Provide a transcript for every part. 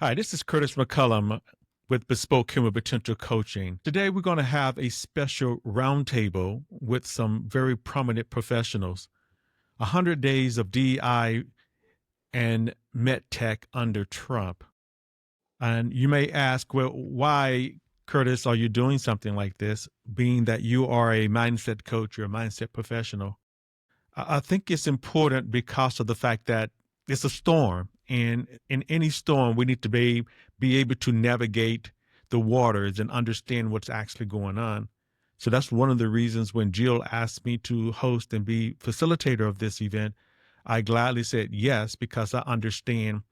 Hi, this is Curtis McCullum with Bespoke Human Potential Coaching. Today, we're going to have a special roundtable with some very prominent professionals. 100 days of DEI and MedTech under Trump. And you may ask, well, why, Curtis, are you doing something like this, being that you are a mindset coach, you're a mindset professional? I think it's important because of the fact that it's a storm, and in any storm, we need to be able to navigate the waters and understand what's actually going on. So that's one of the reasons when Jill asked me to host and be facilitator of this event, I gladly said yes, because I understand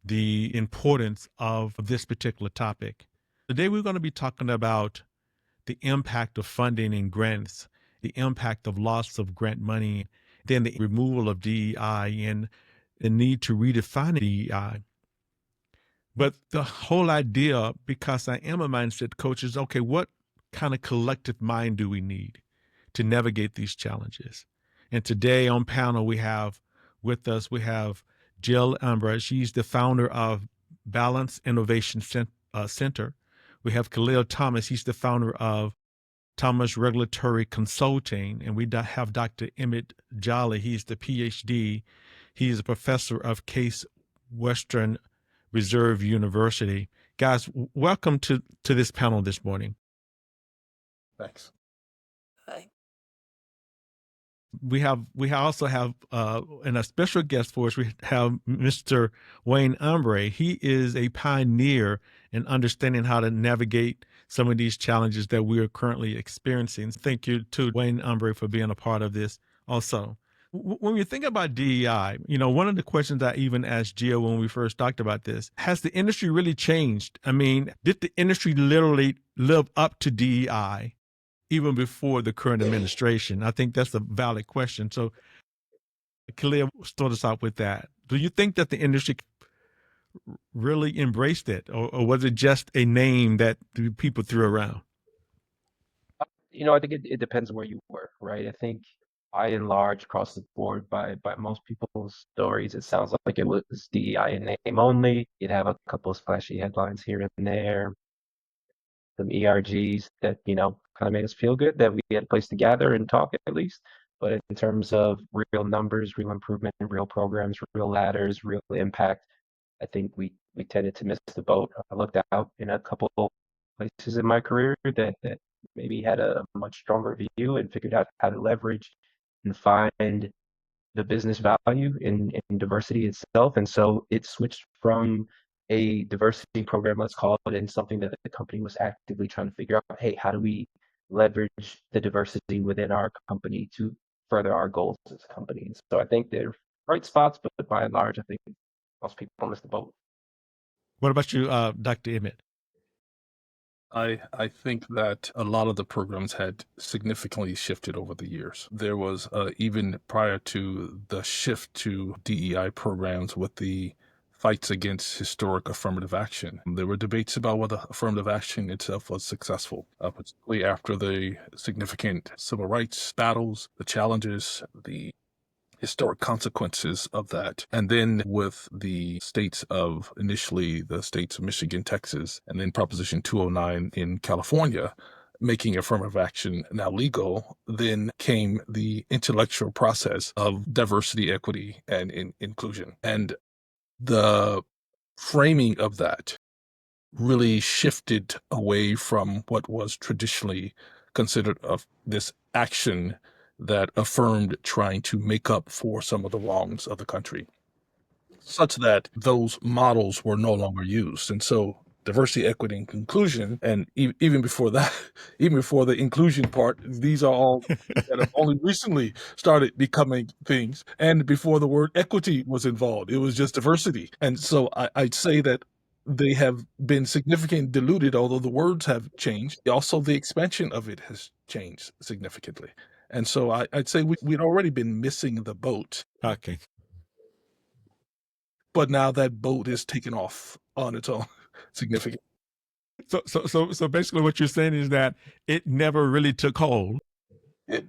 the importance of this particular topic. Today, we're going to be talking about the impact of funding and grants, the impact of loss of grant money, then the removal of DEI and the need to redefine DEI. But the whole idea, because I am a mindset coach, is okay, what kind of collective mind do we need to navigate these challenges? And today on panel, we have Jill Umbra. She's the founder of Balance Innovation Center. We have Khalil Thomas. He's the founder of Thomas Regulatory Consulting, and we have Dr. Emmett Jolly. He's the PhD. He is a professor of Case Western Reserve University. Guys, welcome to this panel this morning. Thanks. Hi. We also have and a special guest for us. We have Mr. Wayne Umbre. He is a pioneer in understanding how to navigate some of these challenges that we are currently experiencing. Thank you to Wayne Umbre for being a part of this. Also, when we think about DEI, one of the questions I even asked Jill when we first talked about this: has the industry really changed? I mean, did the industry literally live up to DEI? Even before the current administration? I think that's a valid question. So, Khalil, start us out with that. Do you think that the industry really embraced it, or was it just a name that people threw around? I think it depends where you work, right? I think by and large, across the board, by most people's stories, it sounds like it was DEI in name only. You'd have a couple of splashy headlines here and there, some ERGs that, kind of made us feel good that we had a place to gather and talk at least. But in terms of real numbers, real improvement, real programs, real ladders, real impact, I think we tended to miss the boat. I looked out in a couple places in my career that maybe had a much stronger view and figured out how to leverage and find the business value in diversity itself. And so it switched from a diversity program, let's call it, and something that the company was actively trying to figure out, hey, how do we leverage the diversity within our company to further our goals as a company? And so I think they're bright spots, but by and large, I think most people miss the boat. What about you, Dr. Emmett? I think that a lot of the programs had significantly shifted over the years. There was even prior to the shift to DEI programs with the fights against historic affirmative action. There were debates about whether affirmative action itself was successful, particularly after the significant civil rights battles, the challenges, the historic consequences of that. And then with the states of initially the states of Michigan, Texas, and then Proposition 209 in California, making affirmative action now legal, then came the intellectual process of diversity, equity, and inclusion. And the framing of that really shifted away from what was traditionally considered of this action that affirmed trying to make up for some of the wrongs of the country, such that those models were no longer used. And so diversity, equity, and inclusion, and even before that, even before the inclusion part, these are all that have only recently started becoming things. And before the word equity was involved, it was just diversity. And so I'd say that they have been significantly diluted, although the words have changed. Also, the expansion of it has changed significantly. And so I'd say we'd already been missing the boat. Okay. But now that boat is taken off on its own significant. So basically, what you're saying is that it never really took hold.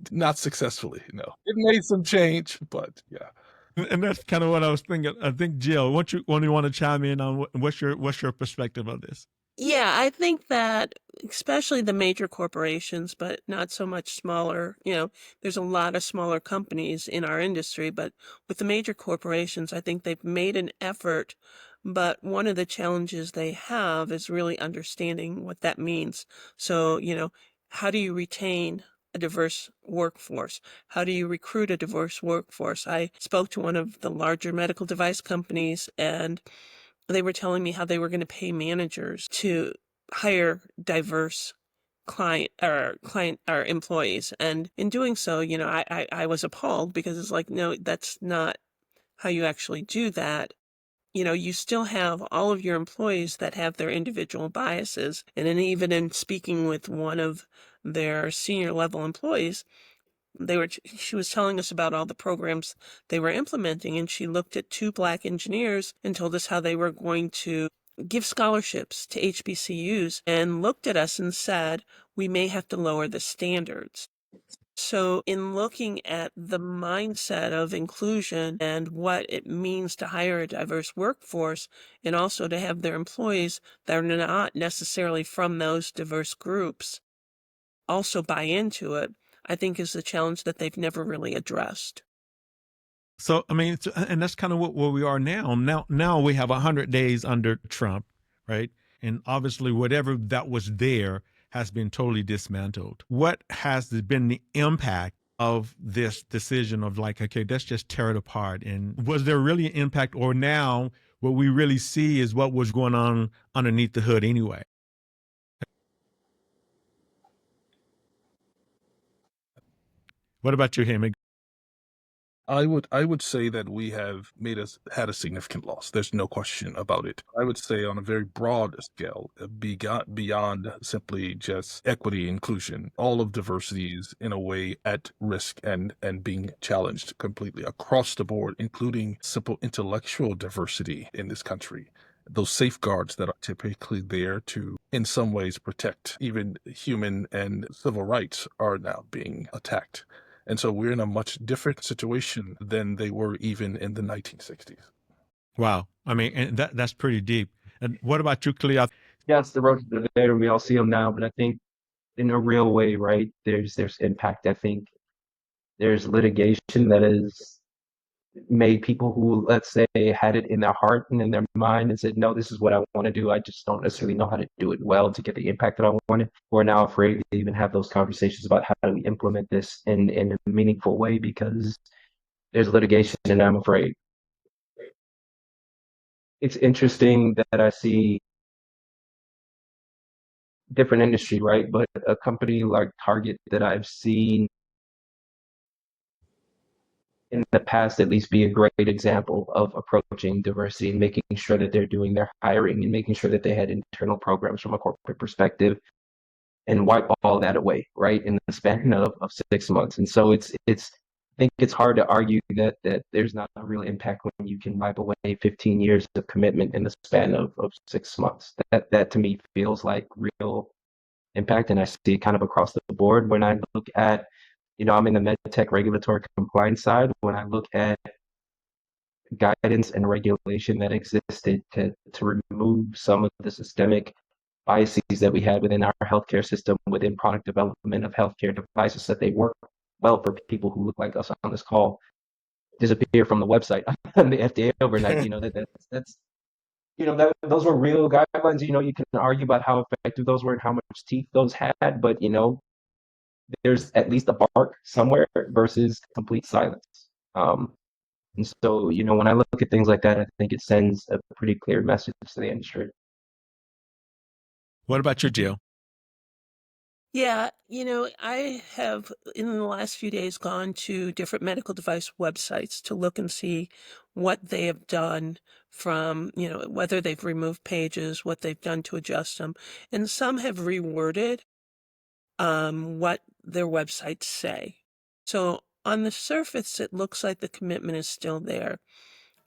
Not successfully, no. It made some change, but yeah. And that's kind of what I was thinking. I think Jill, what you want to chime in on? What's your perspective of this? Yeah, I think that especially the major corporations, but not so much smaller, there's a lot of smaller companies in our industry, but with the major corporations, I think they've made an effort. But one of the challenges they have is really understanding what that means. So, how do you retain a diverse workforce? How do you recruit a diverse workforce? I spoke to one of the larger medical device companies, and they were telling me how they were going to pay managers to hire diverse client or employees. And in doing so, I was appalled because it's like, no, that's not how you actually do that. You still have all of your employees that have their individual biases. And then even in speaking with one of their senior level employees, she was telling us about all the programs they were implementing, and she looked at two Black engineers and told us how they were going to give scholarships to HBCUs, and looked at us and said, we may have to lower the standards. So in looking at the mindset of inclusion and what it means to hire a diverse workforce, and also to have their employees that are not necessarily from those diverse groups also buy into it, I think is the challenge that they've never really addressed. So I mean, and that's kind of where we are now. Now we have 100 days under Trump, right? And obviously, whatever that was there has been totally dismantled. What has been the impact of this decision of like, okay, let's just tear it apart? And was there really an impact, or now what we really see is what was going on underneath the hood anyway? What about you, Hemig? I would say that we have had a significant loss. There's no question about it. I would say on a very broad scale, beyond simply just equity inclusion, all of diversity is in a way at risk and being challenged completely across the board, including simple intellectual diversity in this country. Those safeguards that are typically there to, in some ways, protect even human and civil rights are now being attacked. And so we're in a much different situation than they were even in the 1960s. Wow, I mean, and that's pretty deep. And what about you, Clea? Yes, the roads are there, we all see them now, but I think in a real way, right, there's impact. I think there's litigation that has made people who, let's say, had it in their heart and in their mind and said, no, this is what I want to do. I just don't necessarily know how to do it well to get the impact that I wanted. We're now afraid to even have those conversations about how do we implement this in a meaningful way because there's litigation, and I'm afraid. It's interesting that I see different industry, right? But a company like Target that I've seen in the past at least be a great example of approaching diversity and making sure that they're doing their hiring and making sure that they had internal programs from a corporate perspective and wipe all that away, right, in the span of 6 months. And so I think it's hard to argue that there's not a real impact when you can wipe away 15 years of commitment in the span of 6 months. That to me feels like real impact, and I see it kind of across the board when I look at, I'm in the MedTech regulatory compliance side. When I look at guidance and regulation that existed to remove some of the systemic biases that we had within our healthcare system, within product development of healthcare devices, that they work well for people who look like us on this call, disappear from the website on the FDA overnight. That's those were real guidelines. You can argue about how effective those were and how much teeth those had, but there's at least a bark somewhere versus complete silence. And so, when I look at things like that, I think it sends a pretty clear message to the industry. What about you, Jill? Yeah, I have in the last few days gone to different medical device websites to look and see what they have done from, whether they've removed pages, what they've done to adjust them. And some have reworded what their websites say. So on the surface, it looks like the commitment is still there.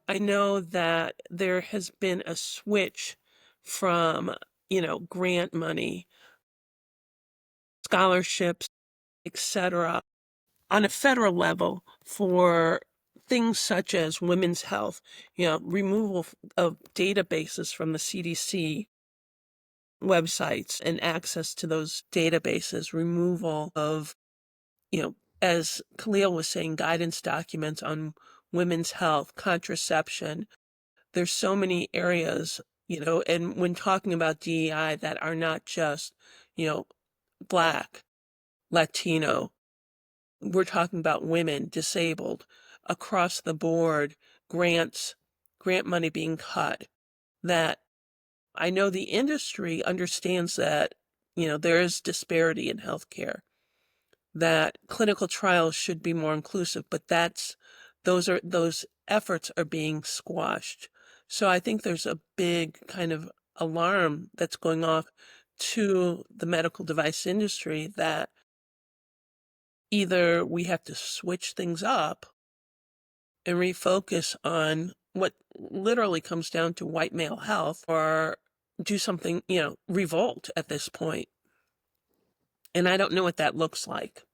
I know that there has been a switch from, grant money, scholarships, etc., on a federal level for things such as women's health, removal of databases from the CDC websites and access to those databases, removal of, as Khalil was saying, guidance documents on women's health, contraception. There's so many areas, and when talking about DEI that are not just, Black, Latino, we're talking about women, disabled, across the board, grant money being cut, that I know the industry understands that, there is disparity in healthcare, that clinical trials should be more inclusive, but those efforts are being squashed. So I think there's a big kind of alarm that's going off to the medical device industry that either we have to switch things up and refocus on what literally comes down to white male health, or do something, revolt at this point. And I don't know what that looks like.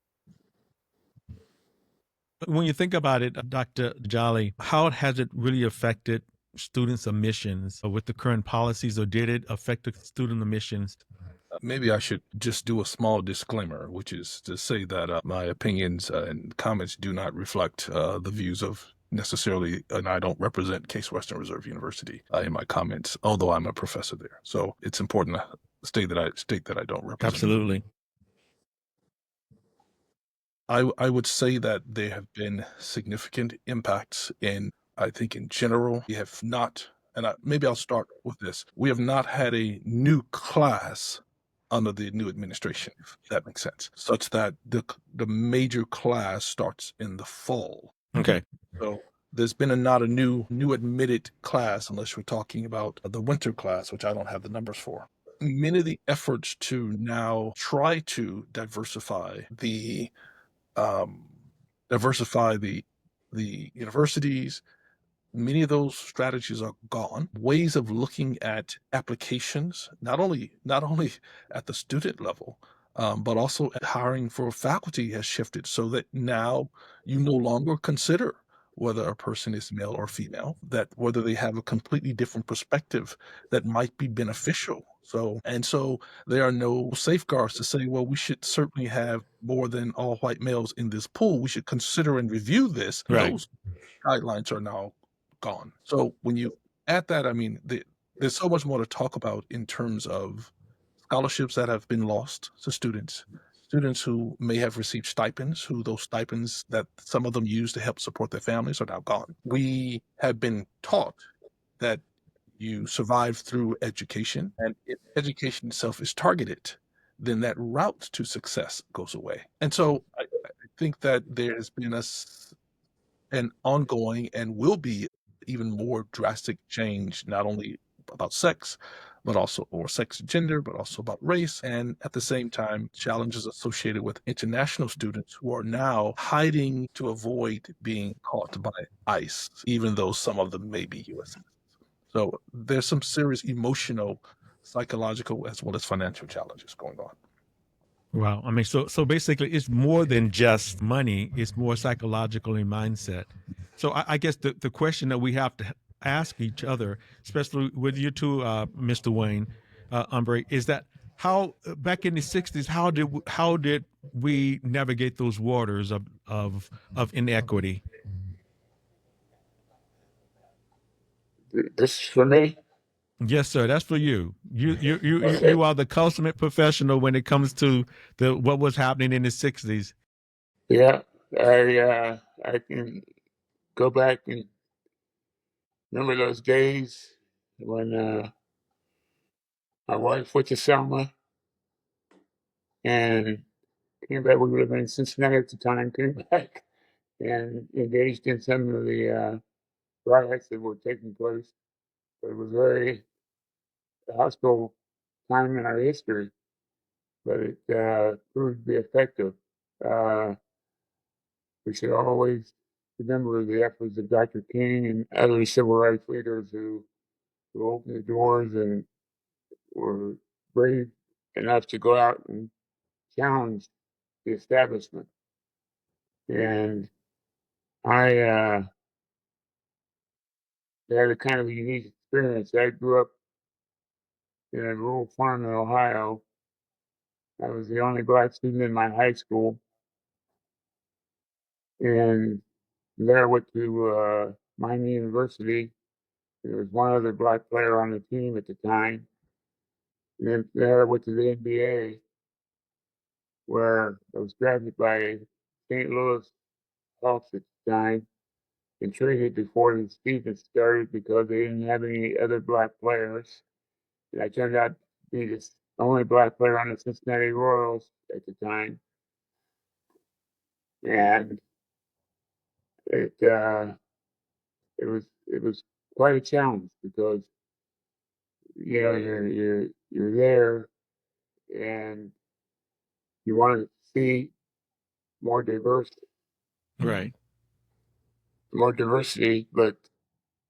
When you think about it, Dr. Jolly, how has it really affected students' admissions with the current policies, or did it affect the student admissions? Maybe I should just do a small disclaimer, which is to say that my opinions and comments do not reflect the views of necessarily, and I don't represent Case Western Reserve University in my comments, although I'm a professor there. So it's important to state that I don't represent. Absolutely. I would say that there have been significant impacts I think in general, we have not, and maybe I'll start with this. We have not had a new class under the new administration, if that makes sense, such that the major class starts in the fall. Okay. So there's been not a new admitted class, unless we're talking about the winter class, which I don't have the numbers for. Many of the efforts to now try to diversify the universities, many of those strategies are gone. Ways of looking at applications, not only at the student level, but also at hiring for faculty has shifted, so that now you no longer consider whether a person is male or female, that whether they have a completely different perspective that might be beneficial. So there are no safeguards to say, well, we should certainly have more than all white males in this pool. We should consider and review this. Right. Those guidelines are now gone. So when you add that, I mean, there's so much more to talk about in terms of scholarships that have been lost to students who may have received stipends, who those stipends that some of them use to help support their families are now gone. We have been taught that you survive through education, and if education itself is targeted, then that route to success goes away. And so I think that there has been an ongoing and will be even more drastic change, not only about sex, but also, or sex and gender, but also about race. And at the same time, challenges associated with international students who are now hiding to avoid being caught by ICE, even though some of them may be U.S. citizens. So there's some serious emotional, psychological, as well as financial challenges going on. Wow. I mean, so basically it's more than just money. It's more psychological and mindset. So I guess the question that we have to ask each other, especially with you two, Mr. Wayne, Umbre, is that how back in the 60s, how did we navigate those waters of inequity? This is for me. Yes, sir. That's for you. You are the consummate professional when it comes to what was happening in the 60s. Yeah, I can go back and remember those days when my wife went to Selma and came back. We were living in Cincinnati at the time. Came back and engaged in some of the riots that were taking place. It was very hostile time in our history, but it proved to be effective. Uh, we should always remember the efforts of Dr. King and other civil rights leaders who opened the doors and were brave enough to go out and challenge the establishment. And I had a kind of a unique experience. I grew up in a rural farm in Ohio. I was the only black student in my high school, and there I went to Miami University. There was one other black player on the team at the time. And then there I went to the NBA, where I was drafted by St. Louis Hawks at the time and traded before the season started because they didn't have any other black players. And I turned out to be the only black player on the Cincinnati Royals at the time. And it it was quite a challenge because you're there and you want to see more diverse Right. more diversity, but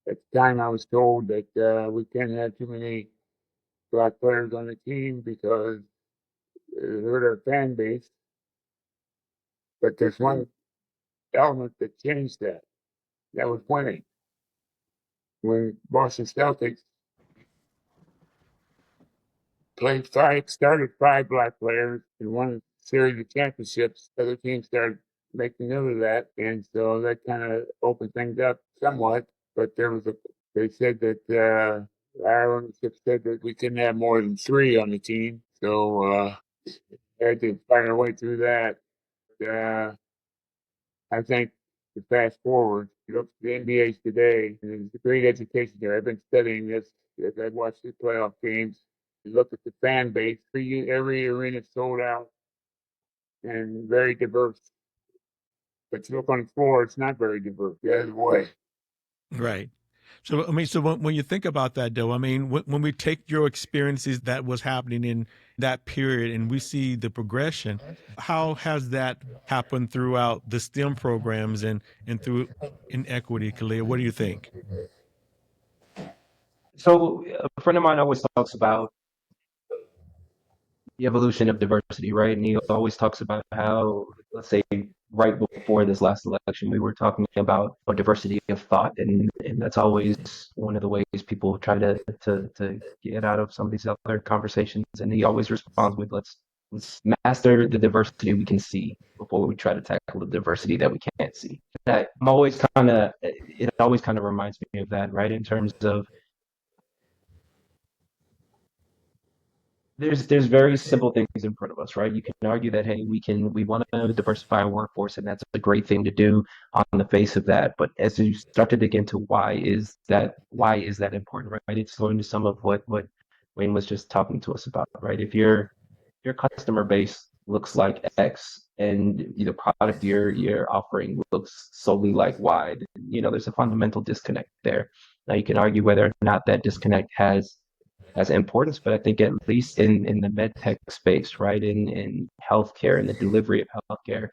at the time I was told that we can't have too many black players on the team because it hurt our fan base. But there's one element that changed that. That was winning. When Boston Celtics started five black players and won a series of championships, other teams started making note of that, and so that kind of opened things up somewhat. But they said that our ownership said that we couldn't have more than three on the team, so had to find our way through that. Uh, I think to fast forward, you look at the NBA's today, and there's a great education there. I've been studying this as I've watched the playoff games. You look at the fan base, every arena sold out and very diverse. But you look on the floor, it's not very diverse. The other way. Right. So, I mean, so when you think about that, though, I mean, when we take your experiences that was happening in that period and we see the progression, how has that happened throughout the STEM programs and through inequity, Kalia? What do you think? So a friend of mine always talks about the evolution of diversity, right? And he always talks about how, let's say, right before this last election, we were talking about a diversity of thought, and that's always one of the ways people try to get out of some of these other conversations. And he always responds with, let's master the diversity we can see before we try to tackle the diversity that we can't see. I'm always it always kind of reminds me of that, right? In terms of there's very simple things in front of us, right? You can argue that, hey, we want to diversify our workforce, and that's a great thing to do on the face of that. But as you start to dig into why is that important, right? It's going to some of what Wayne was just talking to us about, right? If your customer base looks like X and the product you're offering looks solely like Y, there's a fundamental disconnect there. Now you can argue whether or not that disconnect has importance, but I think at least in the MedTech space, right, in healthcare and the delivery of healthcare,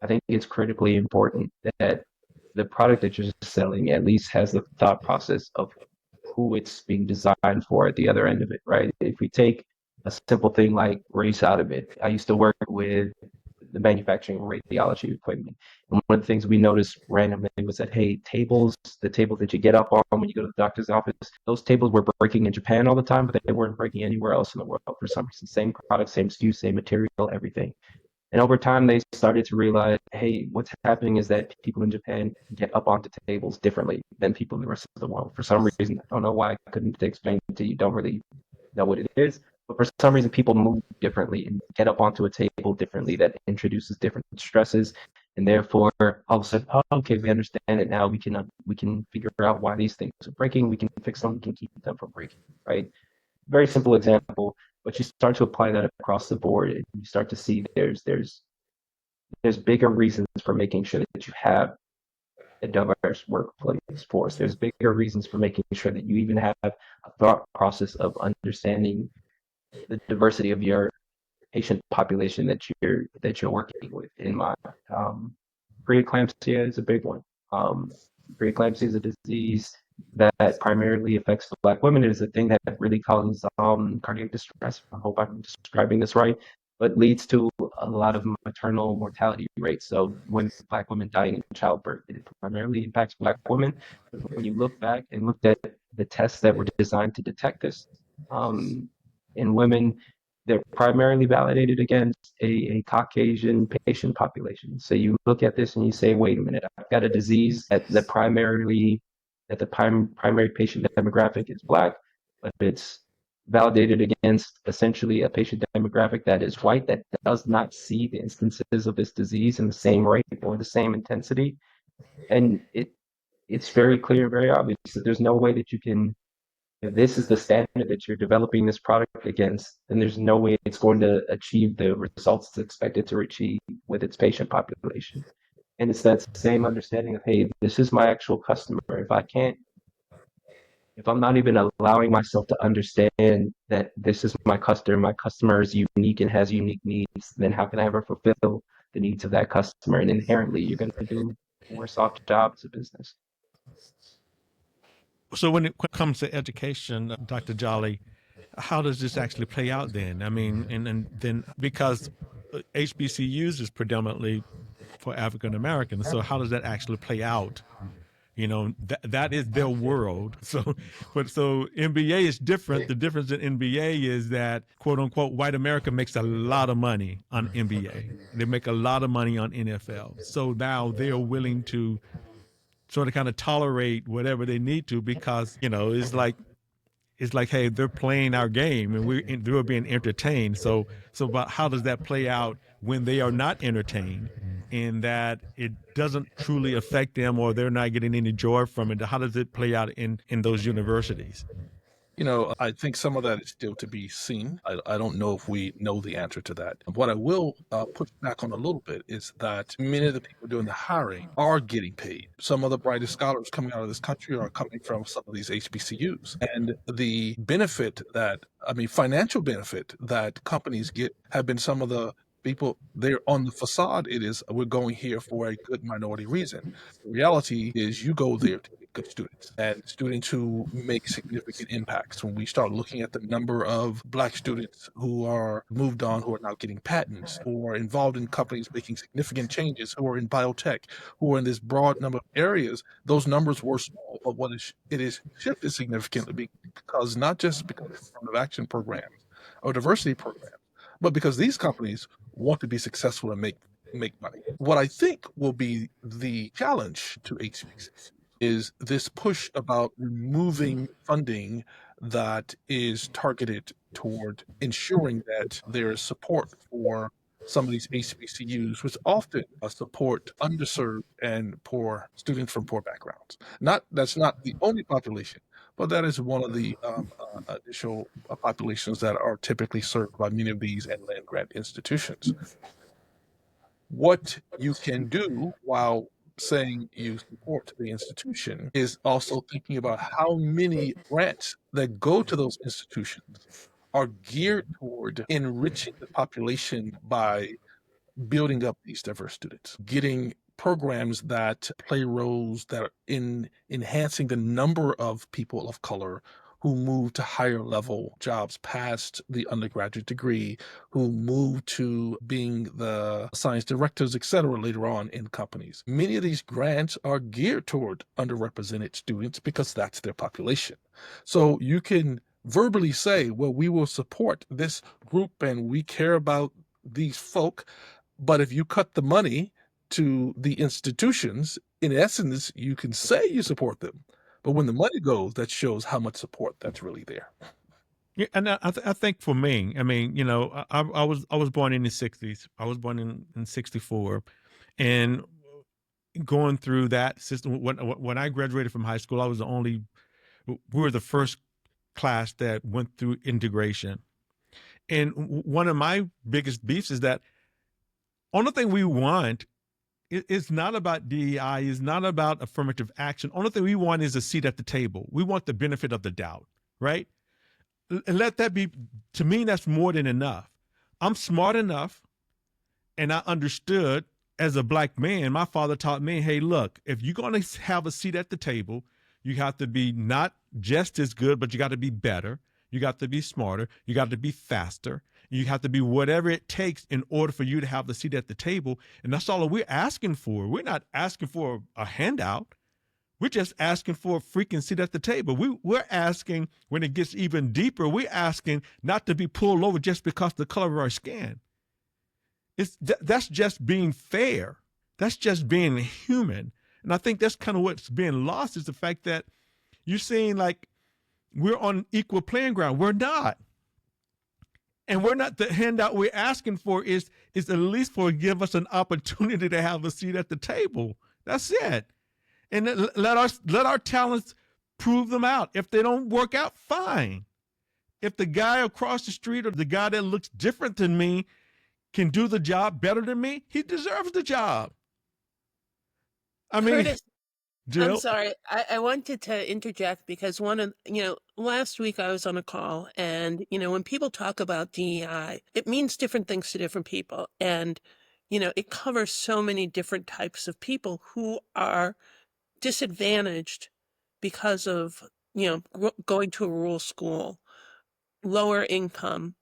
I think it's critically important that the product that you're selling at least has the thought process of who it's being designed for at the other end of it, right? If we take a simple thing like race out of it, I used to work with the manufacturing of radiology equipment. And one of the things we noticed randomly was that, hey, the tables that you get up on when you go to the doctor's office, those tables were breaking in Japan all the time, but they weren't breaking anywhere else in the world for some reason. Same product, same SKU, same material, everything. And over time, they started to realize, hey, what's happening is that people in Japan get up onto tables differently than people in the rest of the world. For some reason, I don't know why. I couldn't explain it to you. Don't really know what it is. But for some reason, people move differently and get up onto a table differently. That introduces different stresses, and therefore, all of a sudden, oh, okay, we understand it now. We can figure out why these things are breaking. We can fix them. We can keep them from breaking. Right? Very simple example, but you start to apply that across the board, and you start to see there's bigger reasons for making sure that you have a diverse workplace force. There's bigger reasons for making sure that you even have a thought process of understanding the diversity of your patient population that you're working with. In my preeclampsia is a big one. Preeclampsia is a disease that primarily affects Black women. It is a thing that really causes cardiac distress. I hope I'm describing this right, but leads to a lot of maternal mortality rates. So when Black women dying in childbirth, it primarily impacts Black women. But when you look back and looked at the tests that were designed to detect this, in women, they're primarily validated against a Caucasian patient population. So you look at this and you say, wait a minute, I've got a disease that the primary patient demographic is Black, but it's validated against essentially a patient demographic that is white, that does not see the instances of this disease in the same rate or the same intensity. And it's very clear, very obvious that there's no way that you can, if this is the standard that you're developing this product against, then there's no way it's going to achieve the results it's expected to achieve with its patient population. And it's that same understanding of, hey, this is my actual customer. If I'm not even allowing myself to understand that this is my customer is unique and has unique needs, then how can I ever fulfill the needs of that customer? And inherently, you're going to do a worse off job as a business. So when it comes to education, Dr. Jolly, how does this actually play out then? I mean, and then because HBCUs is predominantly for African Americans, so how does that actually play out? You know, that is their world. So MBA is different. The difference in MBA is that, quote unquote, white America makes a lot of money on MBA. They make a lot of money on NFL. So now they are willing to sort of kind of tolerate whatever they need to because, you know, it's like, hey, they're playing our game and we're being entertained. So about how does that play out when they are not entertained and that it doesn't truly affect them or they're not getting any joy from it? How does it play out in those universities? You know, I think some of that is still to be seen. I don't know if we know the answer to that. What I will push back on a little bit is that many of the people doing the hiring are getting paid. Some of the brightest scholars coming out of this country are coming from some of these HBCUs. And the benefit financial benefit that companies get have been some of the people they're on the facade. It is, we're going here for a good minority reason. The reality is you go there to get good students and students who make significant impacts. When we start looking at the number of Black students who are moved on, who are now getting patents, who are involved in companies making significant changes, who are in biotech, who are in this broad number of areas, those numbers were small. But it is shifted significantly because not just because of affirmative action programs or diversity programs, but because these companies want to be successful and make money. What I think will be the challenge to HBCUs is this push about removing funding that is targeted toward ensuring that there is support for some of these HBCUs, which often support underserved and poor students from poor backgrounds. That's not the only population, but that is one of the additional populations that are typically served by many of these and land grant institutions. What you can do while saying you support the institution is also thinking about how many grants that go to those institutions are geared toward enriching the population by building up these diverse students, getting programs that play roles that are in enhancing the number of people of color who move to higher level jobs past the undergraduate degree, who move to being the science directors, et cetera, later on in companies. Many of these grants are geared toward underrepresented students because that's their population. So you can verbally say, well, we will support this group and we care about these folk, but if you cut the money to the institutions, in essence, you can say you support them. But when the money goes, that shows how much support that's really there. Yeah, and I think for me, I mean, you know, I was born in the '60s. I was born in '64, and going through that system. When I graduated from high school, we were the first class that went through integration. And one of my biggest beefs is that only thing we want is not about DEI, is not about affirmative action. Only thing we want is a seat at the table. We want the benefit of the doubt, right? And let that be, to me, that's more than enough. I'm smart enough and I understood as a Black man, my father taught me, hey, look, if you're going to have a seat at the table, you have to be not just as good, but you got to be better. You got to be smarter. You got to be faster. You have to be whatever it takes in order for you to have the seat at the table. And that's all we're asking for. We're not asking for a handout. We're just asking for a freaking seat at the table. We're asking, when it gets even deeper, we're asking not to be pulled over just because of the color of our skin. That's just being fair. That's just being human. And I think that's kind of what's being lost, is the fact that you're saying like we're on equal playing ground. We're not. And we're not. The handout we're asking for is at least for give us an opportunity to have a seat at the table. That's it. And let our talents prove them out. If they don't work out, fine. If the guy across the street or the guy that looks different than me can do the job better than me, he deserves the job. I mean, Curtis, Jill? I'm sorry. I wanted to interject because last week I was on a call, and, when people talk about DEI, it means different things to different people. And, it covers so many different types of people who are disadvantaged because of, going to a rural school, lower income,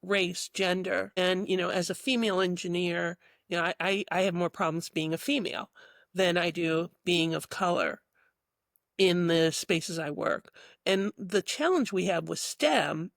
race, gender. And, as a female engineer, I have more problems being a female than I do being of color in the spaces I work. And the challenge we have with STEM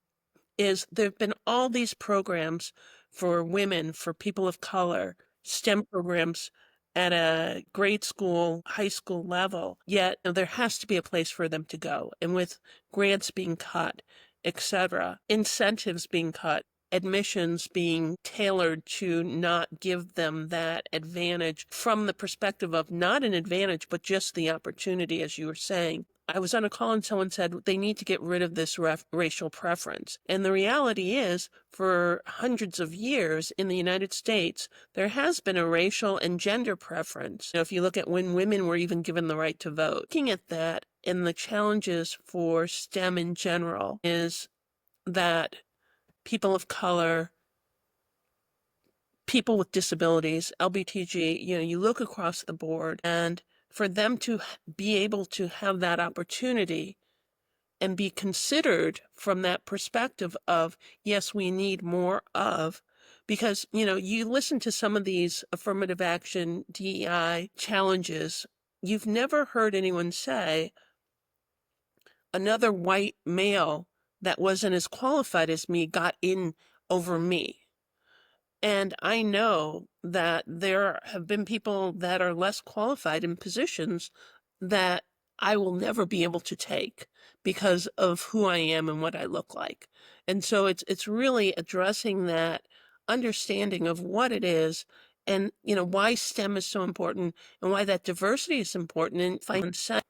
is there've been all these programs for women, for people of color, STEM programs at a grade school, high school level, yet there has to be a place for them to go. And with grants being cut, etc., incentives being cut, admissions being tailored to not give them that advantage from the perspective of not an advantage, but just the opportunity, as you were saying. I was on a call and someone said they need to get rid of this racial preference. And the reality is, for hundreds of years in the United States, there has been a racial and gender preference. If you look at when women were even given the right to vote, looking at that and the challenges for STEM in general is that people of color, people with disabilities, LBTG, you look across the board, and for them to be able to have that opportunity and be considered from that perspective of, yes, we need more of, because, you listen to some of these affirmative action DEI challenges, you've never heard anyone say another white male that wasn't as qualified as me got in over me. And I know that there have been people that are less qualified in positions that I will never be able to take because of who I am and what I look like. And so it's really addressing that understanding of what it is and, why STEM is so important and why that diversity is important and find sense.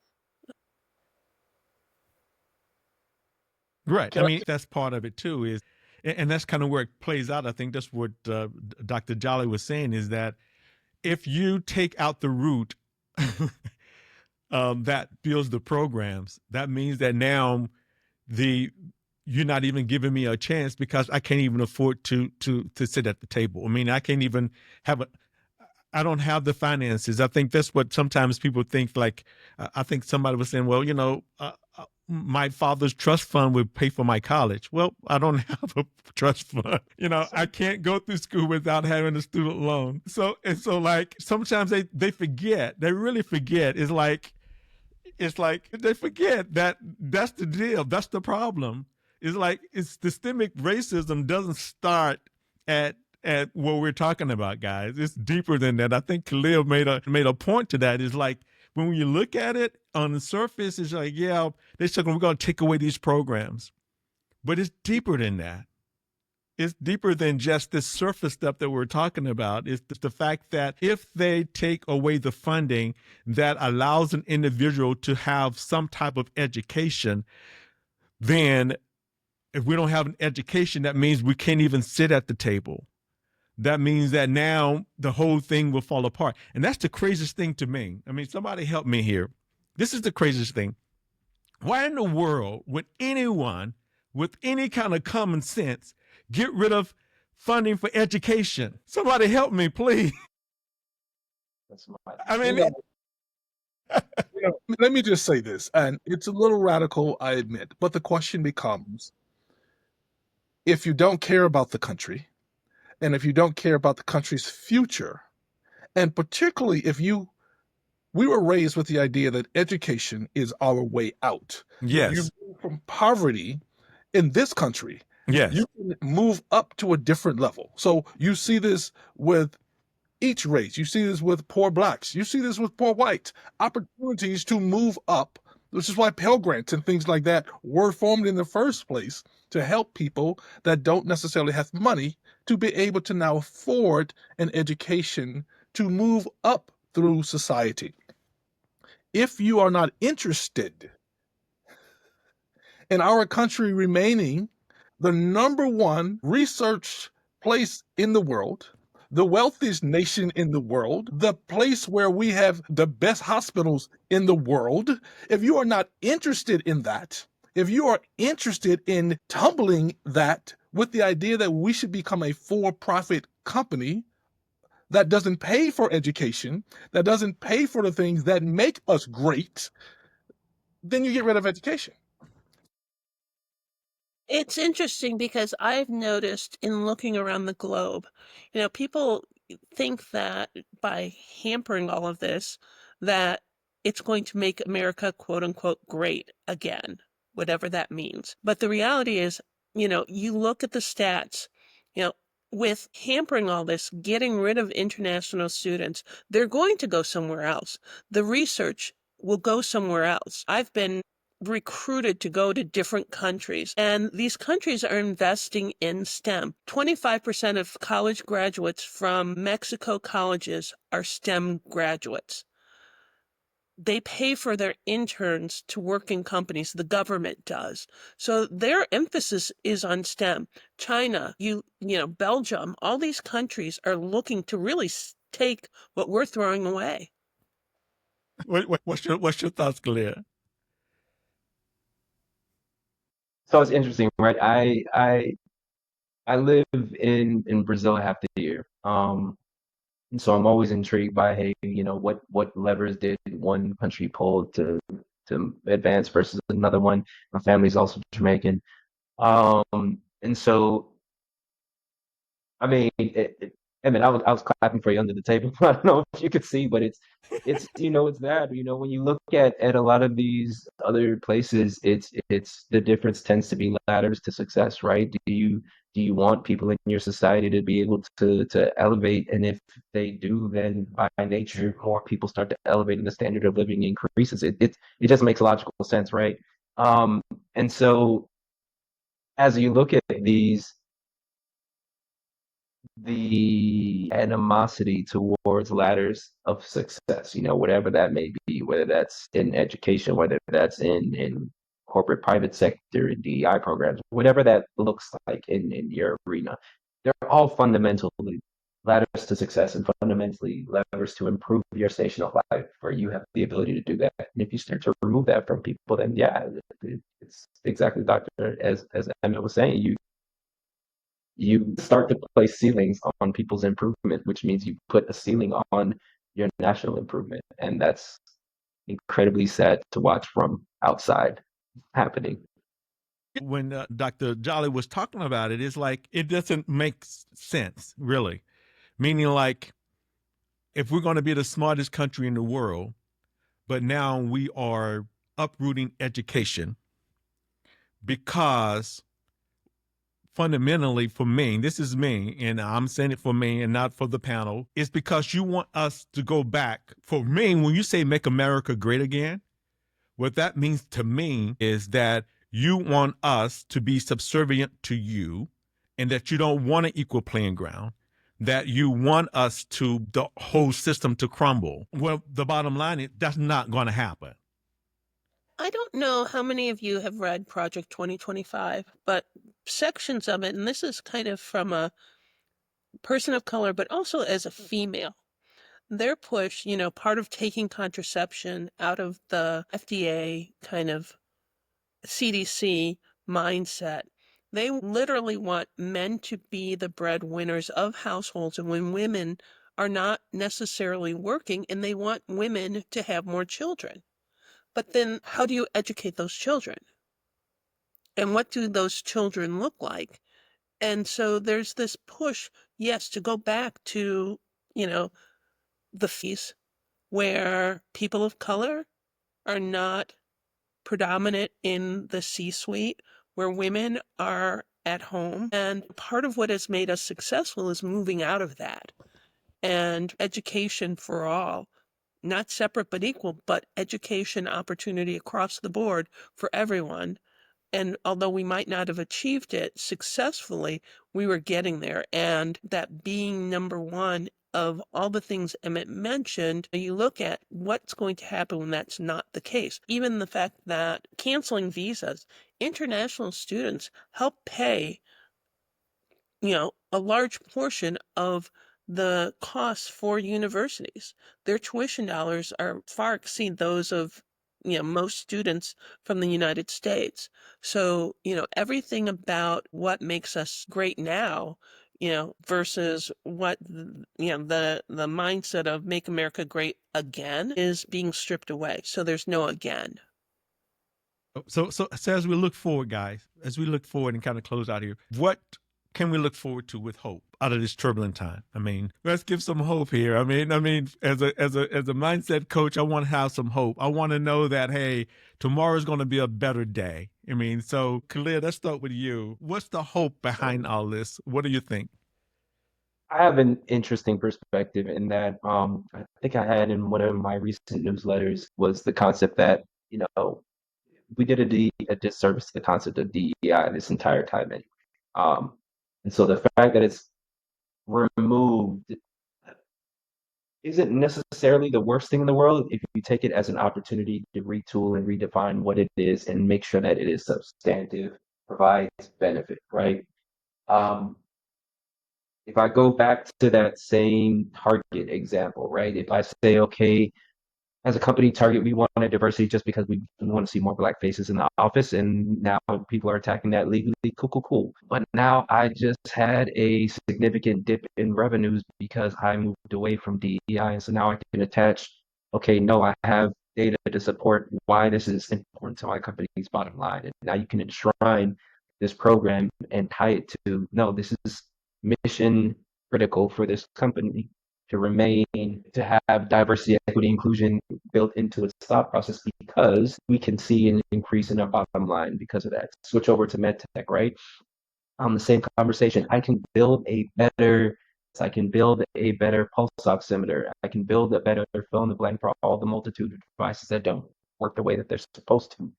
Right. I mean, that's part of it too, and that's kind of where it plays out. I think that's what Dr. Jolly was saying, is that if you take out the root that builds the programs, that means that now you're not even giving me a chance because I can't even afford to sit at the table. I mean, I can't even I don't have the finances. I think that's what sometimes people think. Like, I think somebody was saying, well, my father's trust fund would pay for my college. Well, I don't have a trust fund. I can't go through school without having a student loan. So like sometimes they forget. They really forget. It's like they forget that that's the deal. That's the problem. It's like systemic racism doesn't start at what we're talking about, guys. It's deeper than that. I think Khalil made a point to that. It's like when you look at it on the surface, it's like, yeah, they're saying we're going to take away these programs. But it's deeper than that. It's deeper than just this surface stuff that we're talking about. It's the fact that if they take away the funding that allows an individual to have some type of education, then if we don't have an education, that means we can't even sit at the table. That means that now the whole thing will fall apart. And that's the craziest thing to me. I mean, somebody help me here. This is the craziest thing. Why in the world would anyone with any kind of common sense get rid of funding for education? Somebody help me, please. I mean, let me just say this, and it's a little radical, I admit, but the question becomes, if you don't care about the country, and if you don't care about the country's future, and particularly if we were raised with the idea that education is our way out. You Yes. move from poverty in this country, Yes. you can move up to a different level. So you see this with each race. You see this with poor blacks. You see this with poor whites. Opportunities to move up, which is why Pell Grants and things like that were formed in the first place, to help people that don't necessarily have money to be able to now afford an education to move up through society. If you are not interested in our country remaining the number one research place in the world, the wealthiest nation in the world, the place where we have the best hospitals in the world, if you are not interested in that, if you are interested in tumbling that with the idea that we should become a for-profit company that doesn't pay for education, that doesn't pay for the things that make us great, then you get rid of education. It's interesting because I've noticed in looking around the globe, people think that by hampering all of this, that it's going to make America, quote unquote, great again, whatever that means. But the reality is, you look at the stats, you know, with hampering all this, getting rid of international students, they're going to go somewhere else. The research will go somewhere else. I've been recruited to go to different countries, and these countries are investing in STEM. 25% of college graduates from Mexico colleges are STEM graduates. They pay for their interns to work in companies. The government does. So their emphasis is on STEM. China, Belgium, all these countries are looking to really take what we're throwing away. What's your thoughts, Galea? So it's interesting, right? I live in Brazil half the year. And so I'm always intrigued by, hey, what levers did one country pull to advance versus another one. My family's also Jamaican. And so I mean, I was clapping for you under the table. I don't know if you could see, but it's that. When you look at a lot of these other places, it's the difference tends to be ladders to success, right? Do you want people in your society to be able to elevate? And if they do, then by nature, more people start to elevate and the standard of living increases. It just makes logical sense, right? Um, and so as you look at the animosity towards ladders of success, whatever that may be, whether that's in education, whether that's in corporate private sector, in DEI programs, whatever that looks like in your arena, they're all fundamentally ladders to success and fundamentally levers to improve your station of life where you have the ability to do that. And if you start to remove that from people, then yeah, it's exactly Dr. as Emmett was saying, you start to place ceilings on people's improvement, which means you put a ceiling on your national improvement. And that's incredibly sad to watch from outside happening. When Dr. Jolly was talking about it, it's like it doesn't make sense, really. Meaning, like, if we're going to be the smartest country in the world, but now we are uprooting education because fundamentally for me, this is me, and I'm saying it for me and not for the panel, is because you want us to go back. For me, when you say make America great again, what that means to me is that you want us to be subservient to you and that you don't want an equal playing ground, that you want us to, the whole system to crumble. Well, the bottom line is that's not going to happen. I don't know how many of you have read Project 2025, but sections of it, and this is kind of from a person of color, but also as a female, their push, part of taking contraception out of the FDA kind of CDC mindset. They literally want men to be the breadwinners of households, and when women are not necessarily working, and they want women to have more children. But then how do you educate those children? And what do those children look like? And so there's this push, yes, to go back to, the fees where people of color are not predominant in the C-suite, where women are at home. And part of what has made us successful is moving out of that and education for all, not separate but equal, but education opportunity across the board for everyone. And although we might not have achieved it successfully, we were getting there. And that being number one of all the things Emmett mentioned, you look at what's going to happen when that's not the case. Even the fact that canceling visas, international students help pay, a large portion of the costs for universities. Their tuition dollars are far exceed those of, most students from the United States. So, everything about what makes us great now, versus what, the mindset of make America great again is being stripped away. So there's no again. So as we look forward, guys, as we look forward and kind of close out here, what can we look forward to with hope out of this turbulent time? I mean, let's give some hope here. I mean, as a mindset coach, I want to have some hope. I want to know that, hey, tomorrow's going to be a better day. I mean, so Khalid, let's start with you. What's the hope behind all this? What do you think? I have an interesting perspective in that I think I had in one of my recent newsletters was the concept that, we did a disservice to the concept of DEI this entire time anyway. And so the fact that it's removed isn't necessarily the worst thing in the world if you take it as an opportunity to retool and redefine what it is and make sure that it is substantive, provides benefit, right? If I go back to that same Target example, right? If I say, okay, as a company, Target, we want a diversity just because we want to see more Black faces in the office, and now people are attacking that legally. Cool. But now I just had a significant dip in revenues because I moved away from DEI, and so now I can attach. Okay, no, I have data to support why this is important to my company's bottom line, and now you can enshrine this program and tie it to no, this is mission critical for this company to remain, to have diversity, equity, inclusion built into its thought process because we can see an increase in our bottom line because of that. Switch over to MedTech, right? The same conversation. I can build a better pulse oximeter. I can build a better fill in the blank for all the multitude of devices that don't work the way that they're supposed to.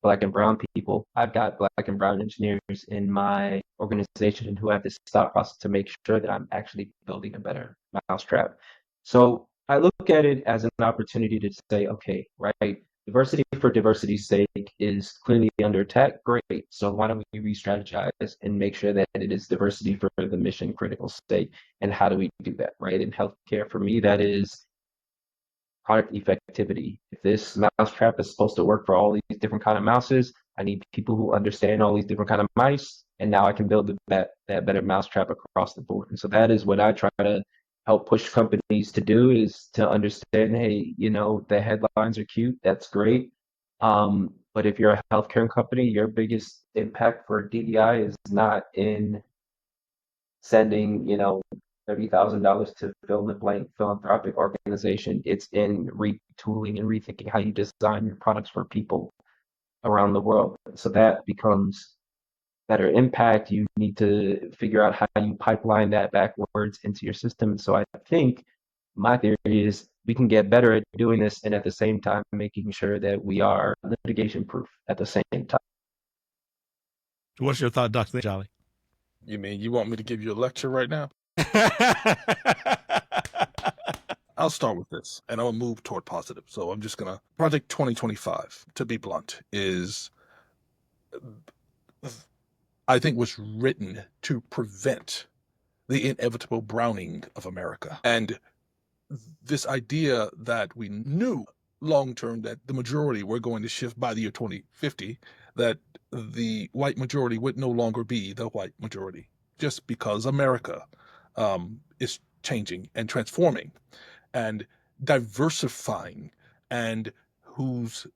Black and brown people. I've got Black and brown engineers in my organization who have this thought process to make sure that I'm actually building a better mousetrap. So I look at it as an opportunity to say, okay, right, diversity for diversity's sake is clearly under attack. Great. So why don't we re-strategize and make sure that it is diversity for the mission critical sake? And how do we do that, right? In healthcare, for me, that is product effectivity. If this mousetrap is supposed to work for all these different kind of mouses, I need people who understand all these different kind of mice, and now I can build that better mousetrap across the board. And so that is what I try to help push companies to do, is to understand, hey, the headlines are cute, that's great. But if you're a healthcare company, your biggest impact for DEI is not in sending, $30,000 to fill in the blank philanthropic organization. It's in retooling and rethinking how you design your products for people around the world. So that becomes better impact. You need to figure out how you pipeline that backwards into your system. And so I think my theory is we can get better at doing this and at the same time making sure that we are litigation proof at the same time. What's your thought, Dr. Jolly? You mean you want me to give you a lecture right now? I'll start with this, and I'll move toward positive. So I'm just gonna Project 2025, to be blunt, is I think was written to prevent the inevitable browning of America. And this idea that we knew long term that the majority were going to shift by the year 2050, that the white majority would no longer be the white majority, just because America is changing and transforming and diversifying, and whose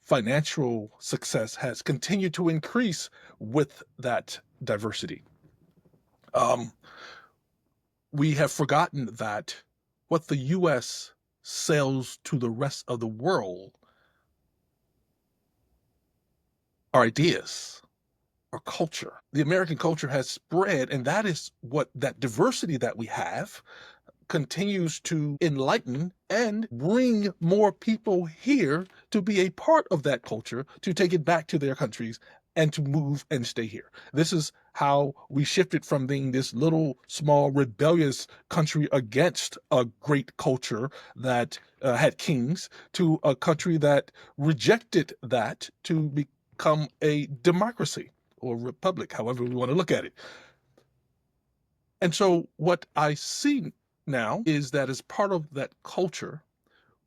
financial success has continued to increase with that diversity. We have forgotten that what the U.S. sells to the rest of the world are ideas, or culture. The American culture has spread, and that is what that diversity that we have continues to enlighten and bring more people here to be a part of that culture, to take it back to their countries and to move and stay here. This is how we shifted from being this little, small, rebellious country against a great culture that had kings to a country that rejected that to become a democracy or republic, however we want to look at it. And so what I see now is that as part of that culture,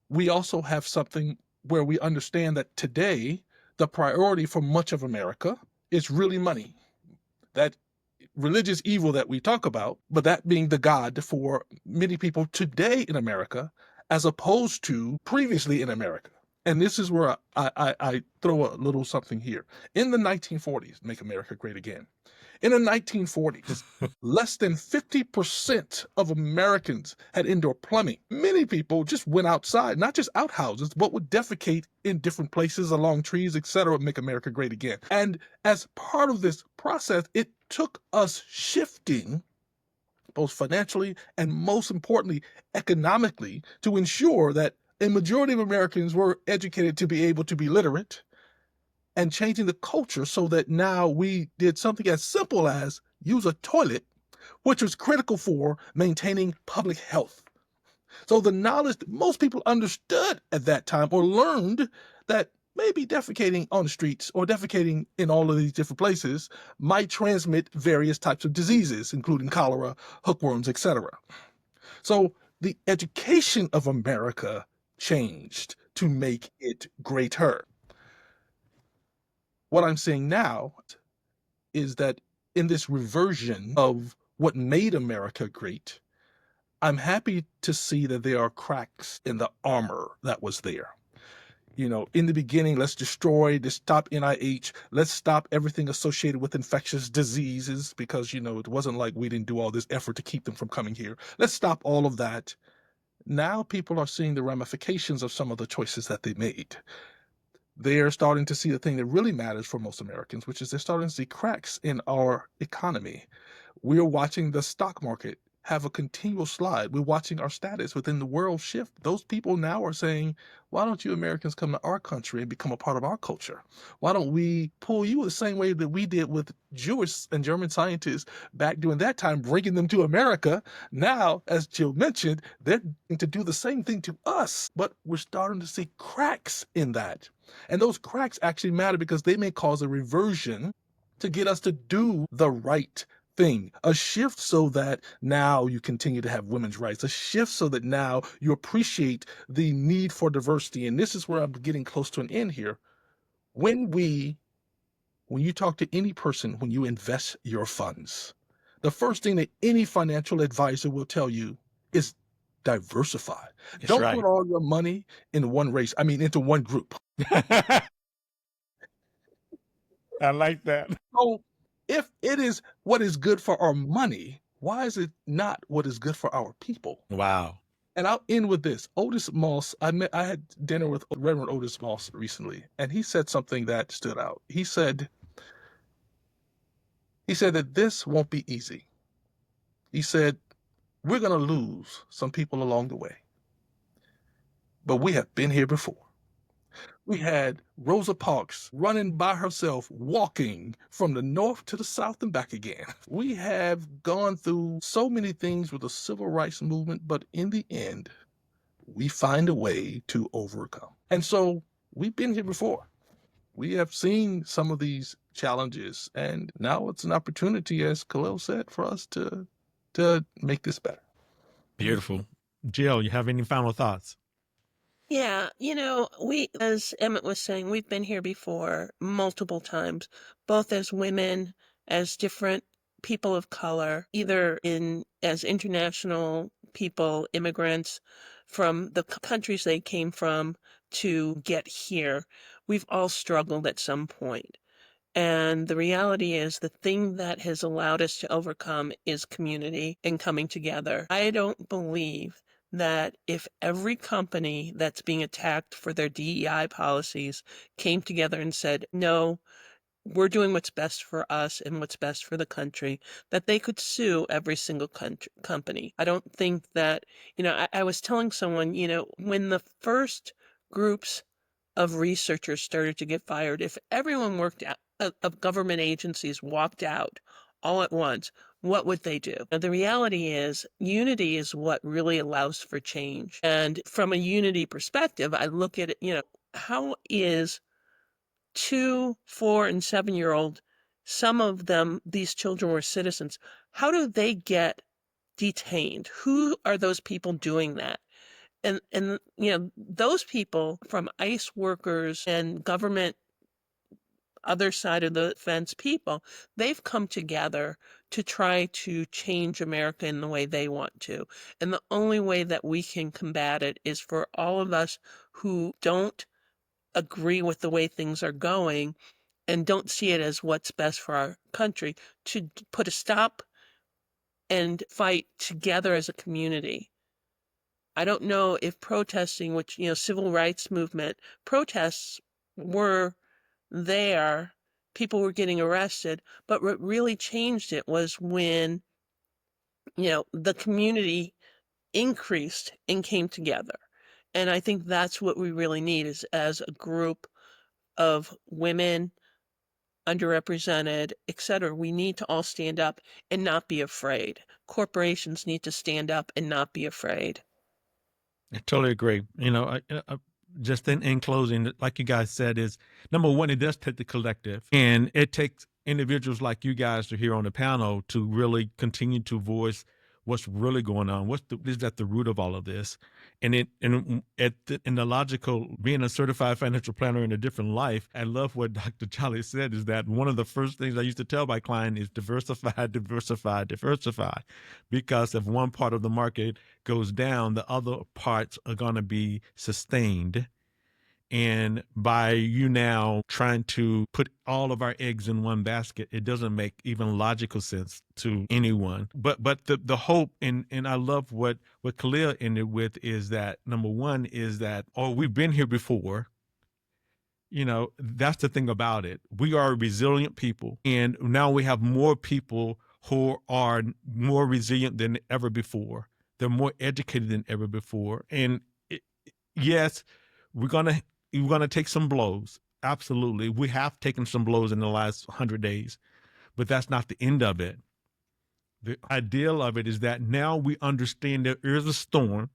we also have something where we understand that today the priority for much of America is really money. That religious evil that we talk about, but that being the God for many people today in America, as opposed to previously in America. And this is where I throw a little something here. In the 1940s, Make America Great Again. In the 1940s, less than 50% of Americans had indoor plumbing. Many people just went outside, not just outhouses, but would defecate in different places along trees, etc., Make America Great Again. And as part of this process, it took us shifting, both financially and most importantly, economically, to ensure that a majority of Americans were educated to be able to be literate, and changing the culture so that now we did something as simple as use a toilet, which was critical for maintaining public health. So the knowledge that most people understood at that time or learned that maybe defecating on the streets or defecating in all of these different places might transmit various types of diseases, including cholera, hookworms, etc. So the education of America changed to make it greater. What I'm seeing now is that in this reversion of what made America great, I'm happy to see that there are cracks in the armor that was there. You know, in the beginning, let's stop NIH, let's stop everything associated with infectious diseases because, you know, it wasn't like we didn't do all this effort to keep them from coming here. Let's stop all of that. Now people are seeing the ramifications of some of the choices that they made. They're starting to see the thing that really matters for most Americans, which is they're starting to see cracks in our economy. We're watching the stock market have a continual slide. We're watching our status within the world shift. Those people now are saying, why don't you Americans come to our country and become a part of our culture? Why don't we pull you the same way that we did with Jewish and German scientists back during that time, bringing them to America? Now, as Jill mentioned, they're going to do the same thing to us, but we're starting to see cracks in that. And those cracks actually matter because they may cause a reversion to get us to do the right thing, a shift so that now you continue to have women's rights, a shift so that now you appreciate the need for diversity. And this is where I'm getting close to an end here. When you talk to any person, when you invest your funds, the first thing that any financial advisor will tell you is diversify. That's Don't right. put all your money in one race, into one group. I like that. So if it is what is good for our money, why is it not what is good for our people? Wow. And I'll end with this. Otis Moss, I had dinner with Reverend Otis Moss recently, and he said something that stood out. He said that this won't be easy. He said, we're going to lose some people along the way, but we have been here before. We had Rosa Parks running by herself, walking from the north to the south and back again. We have gone through so many things with the civil rights movement, but in the end, we find a way to overcome. And so we've been here before. We have seen some of these challenges, and now it's an opportunity, as Khalil said, for us to make this better. Beautiful. Jill, you have any final thoughts? Yeah, as Emmett was saying, we've been here before multiple times, both as women, as different people of color, either as international people, immigrants from the countries they came from to get here. We've all struggled at some point. And the reality is the thing that has allowed us to overcome is community and coming together. I don't believe that if every company that's being attacked for their DEI policies came together and said, no, we're doing what's best for us and what's best for the country, that they could sue every single company. I don't think that, I was telling someone, when the first groups of researchers started to get fired, if everyone worked out of government agencies walked out all at once, what would they do? Now, the reality is unity is what really allows for change. And from a unity perspective, I look at it, how is 2, 4, and 7-year-old, some of them, these children were citizens, how do they get detained? Who are those people doing that? And those people, from ICE workers and government other side of the fence people, they've come together to try to change America in the way they want to. And the only way that we can combat it is for all of us who don't agree with the way things are going and don't see it as what's best for our country to put a stop and fight together as a community. I don't know if protesting, which, civil rights movement protests were there, people were getting arrested, but what really changed it was when, the community increased and came together. And I think that's what we really need is as a group of women, underrepresented, etc. We need to all stand up and not be afraid. Corporations need to stand up and not be afraid. I totally agree. Just in closing, like you guys said, is number one, it does take the collective, and it takes individuals like you guys to here on the panel to really continue to voice what's really going on. Is at the root of all of this, and in the logical being a certified financial planner in a different life. I love what Dr. Charlie said is that one of the first things I used to tell my client is diversify, diversify, diversify, because if one part of the market goes down, the other parts are going to be sustained. And by you now trying to put all of our eggs in one basket, it doesn't make even logical sense to anyone. But the hope, and I love what Khalil ended with, is that number one is that, we've been here before. That's the thing about it. We are a resilient people, and now we have more people who are more resilient than ever before. They're more educated than ever before. And yes, we're gonna take some blows. Absolutely, we have taken some blows in the last 100 days, but that's not the end of it. The ideal of it is that now we understand there is a storm.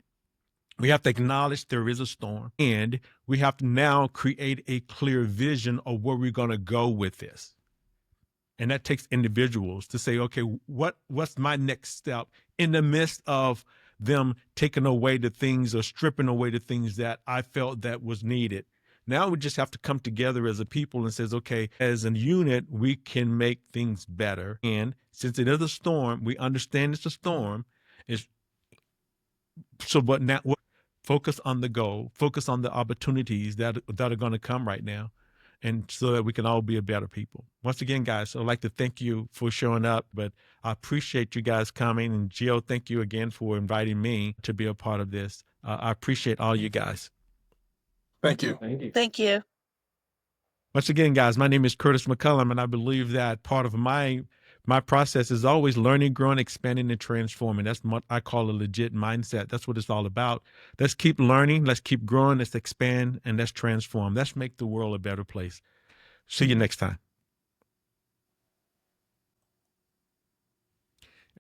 We have to acknowledge there is a storm, and we have to now create a clear vision of where we're going to go with this. And that takes individuals to say, okay, what's my next step in the midst of them taking away the things or stripping away the things that I felt that was needed. Now we just have to come together as a people and says, okay, as a unit, we can make things better. And since it is a storm, we understand it's a storm. But now focus on the goal, focus on the opportunities that are going to come right now, and so that we can all be a better people. Once again, guys, I'd like to thank you for showing up, but I appreciate you guys coming. And Jill, thank you again for inviting me to be a part of this. I appreciate all you guys. Thank you. Thank you. Thank you. Once again, guys, my name is Curtis McCullum, and I believe that part of my process is always learning, growing, expanding, and transforming. That's what I call a legit mindset. That's what it's all about. Let's keep learning. Let's keep growing. Let's expand, and let's transform. Let's make the world a better place. See you next time.